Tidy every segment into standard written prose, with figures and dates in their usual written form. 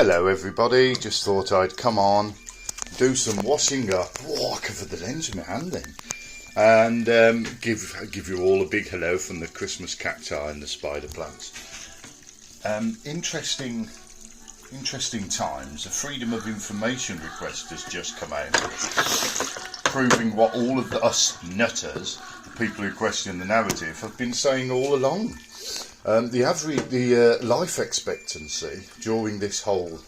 Hello everybody, just thought I'd come on, do some washing up. Oh, I covered the lens with my hand then. And give you all a big hello from the Christmas cacti and the spider plants. Interesting times. A Freedom of Information request has just come out, proving what all of us nutters, the people who question the narrative, have been saying all along. The life expectancy during this whole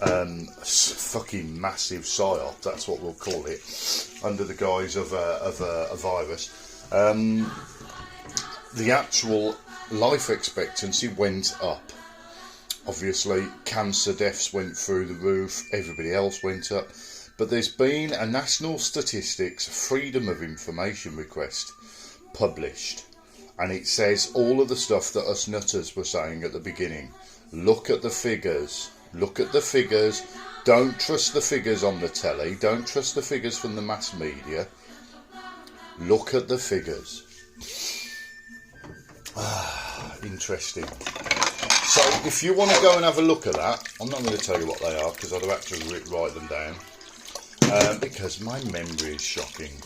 fucking massive psyop, that's what we'll call it, under the guise of a virus, the actual life expectancy went up. Obviously, cancer deaths went through the roof, everybody else went up, but there's been a National Statistics Freedom of Information request published. And it says all of the stuff that us nutters were saying at the beginning. Look at the figures. Look at the figures. Don't trust the figures on the telly. Don't trust the figures from the mass media. Look at the figures. Interesting. So if you want to go and have a look at that, I'm not going to tell you what they are because I'd have actually write them down. Because my memory is shocking.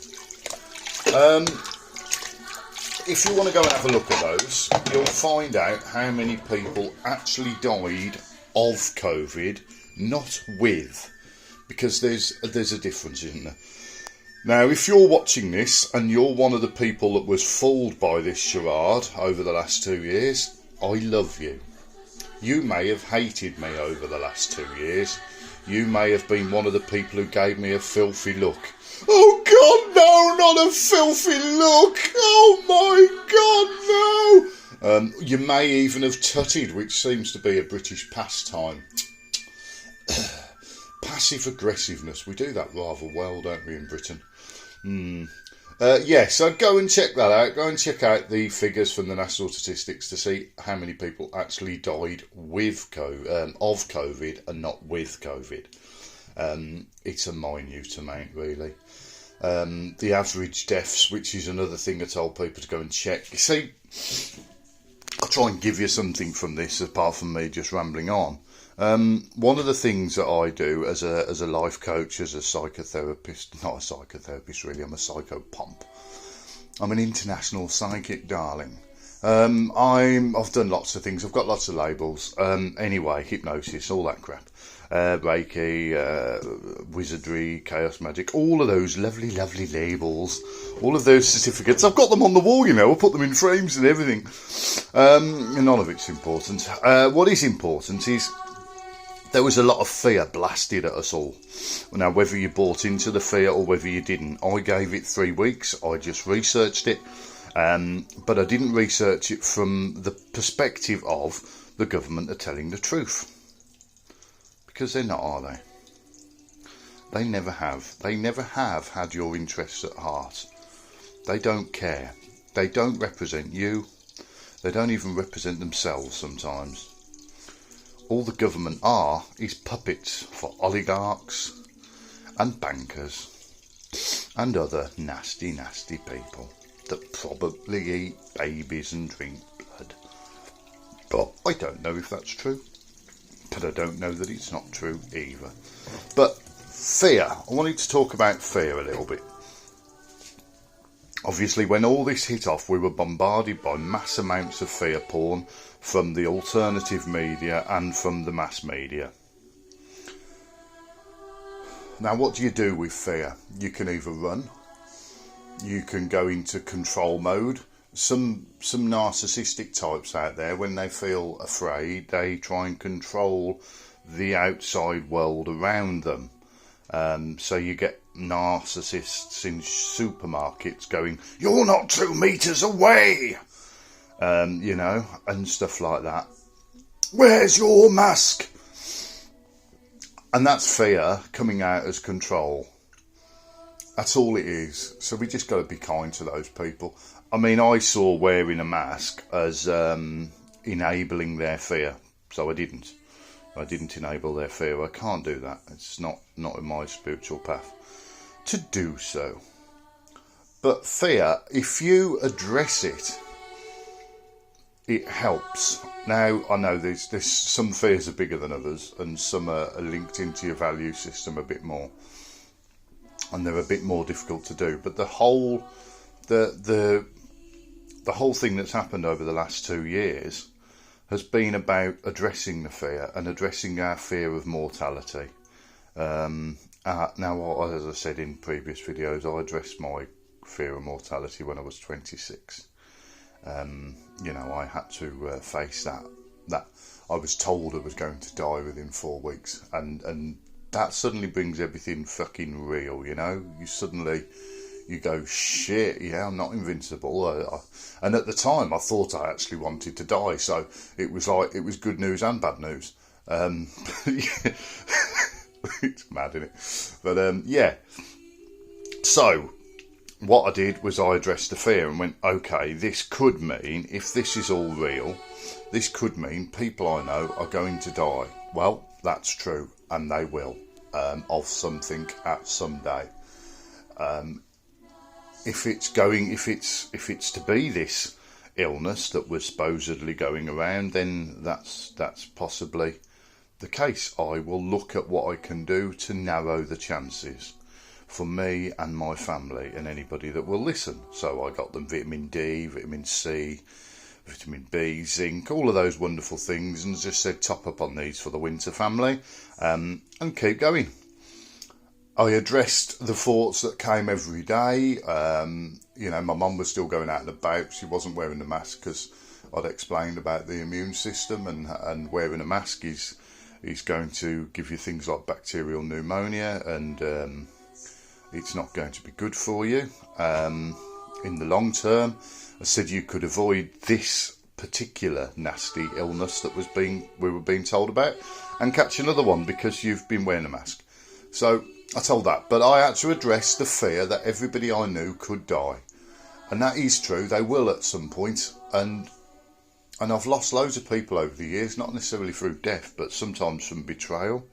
If you want to go and have a look at those, you'll find out how many people actually died of COVID, not with, because there's a difference, isn't there? Now, if you're watching this and you're one of the people that was fooled by this charade over the last 2 years, I love you. You may have hated me over the last 2 years. You may have been one of the people who gave me a filthy look. Oh God, no, not a filthy look. Oh my God, no. You may even have tutted, which seems to be a British pastime. Passive aggressiveness. We do that rather well, don't we, in Britain? So go and check that out. Go and check out the figures from the National Statistics to see how many people actually died with of COVID and not with COVID. It's a minute amount, really. The average deaths, which is another thing I told people to go and check. You see, I'll try and give you something from this apart from me just rambling on. One of the things that I do as a life coach, as a psychotherapist, not a psychotherapist really, I'm a psychopomp. I'm an international psychic, darling. I've done lots of things. I've got lots of labels. Anyway, hypnosis, all that crap. Reiki, wizardry, chaos magic, all of those lovely labels, all of those certificates. I've got them on the wall, you know. I put them in frames and everything. None of it's important. What is important is there was a lot of fear blasted at us all. Now, whether you bought into the fear or whether you didn't, I gave it 3 weeks. I just researched it. But I didn't research it from the perspective of the government are telling the truth. Because they're not, are they? They never have. They never have had your interests at heart. They don't care. They don't represent you. They don't even represent themselves sometimes. All the government are is puppets for oligarchs and bankers and other nasty people that probably eat babies and drink blood. But I don't know if that's true. But I don't know that it's not true either. But fear. I wanted to talk about fear a little bit. Obviously, when all this hit off, we were bombarded by mass amounts of fear porn from the alternative media and from the mass media. Now, what do you do with fear? You can either run. You can go into control mode. Some narcissistic types out there, when they feel afraid, they try and control the outside world around them. So you get narcissists in supermarkets going, "You're not 2 meters away," and stuff like that. "Where's your mask?" And that's fear coming out as control. That's all it is. So we just got to be kind to those people. I mean, I saw wearing a mask as enabling their fear, so I didn't. I didn't enable their fear. I can't do that. It's not in my spiritual path to do so. But fear, if you address it it helps. Now, I know there's some fears are bigger than others, and some are linked into your value system a bit more, and they're a bit more difficult to do. But the whole the whole thing that's happened over the last 2 years has been about addressing the fear and addressing our fear of mortality. Now, as I said in previous videos, I addressed my fear of mortality when I was 26. You know, I had to face that I was told I was going to die within 4 weeks, and that suddenly brings everything fucking real. You know, you go, shit, yeah, I'm not invincible. And at the time, I thought I actually wanted to die, so it was good news and bad news. It's mad, isn't it? But yeah. So what I did was I addressed the fear and went, okay, this could mean, if this is all real, this could mean people I know are going to die. Well, that's true, and they will, of something at some day. If it's to be this illness that was supposedly going around, then that's possibly the case. I will look at what I can do to narrow the chances for me and my family and anybody that will listen. So I got them vitamin D, vitamin C, vitamin B, zinc, all of those wonderful things, and just said top up on these for the winter family, and keep going. I addressed the thoughts that came every day. You know, my mum was still going out and about. She wasn't wearing the mask because I'd explained about the immune system, and wearing a mask is going to give you things like bacterial pneumonia, and it's not going to be good for you in the long term. I said you could avoid this particular nasty illness that we were being told about, and catch another one because you've been wearing a mask. So I told that, but I had to address the fear that everybody I knew could die, and that is true. They will at some point, and I've lost loads of people over the years, not necessarily through death, but sometimes from betrayal.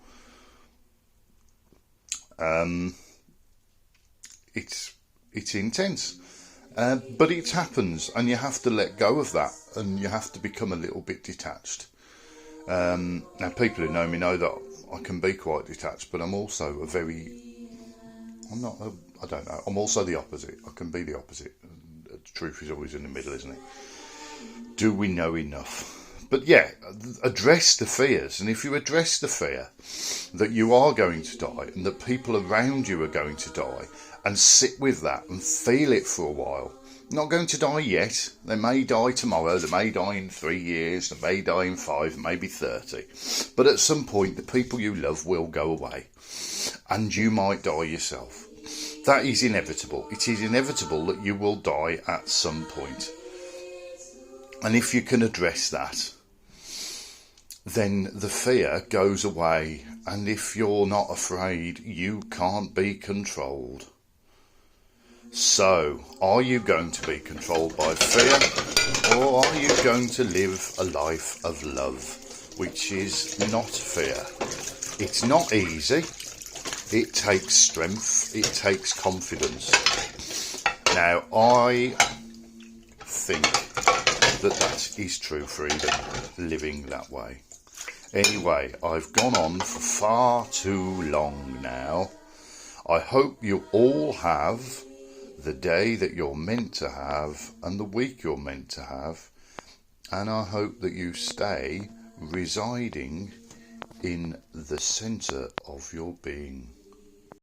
It's intense, but it happens, and you have to let go of that, and you have to become a little bit detached. Now, people who know me know that I can be quite detached, but I'm also I'm also the opposite. I can be the opposite. The truth is always in the middle, isn't it? Do we know enough? But yeah, address the fears. And if you address the fear that you are going to die and that people around you are going to die, and sit with that and feel it for a while. Not going to die yet. They may die tomorrow. They may die in 3 years. They may die in 5, maybe 30. But at some point, the people you love will go away. And you might die yourself. That is inevitable. It is inevitable that you will die at some point. And if you can address that, then the fear goes away. And if you're not afraid, you can't be controlled. So, are you going to be controlled by fear, or are you going to live a life of love, which is not fear? It's not easy. It takes strength. It takes confidence. Now, I think that is true freedom, living that way. Anyway, I've gone on for far too long now. I hope you all have the day that you're meant to have and the week you're meant to have, and I hope that you stay residing in the centre of your being.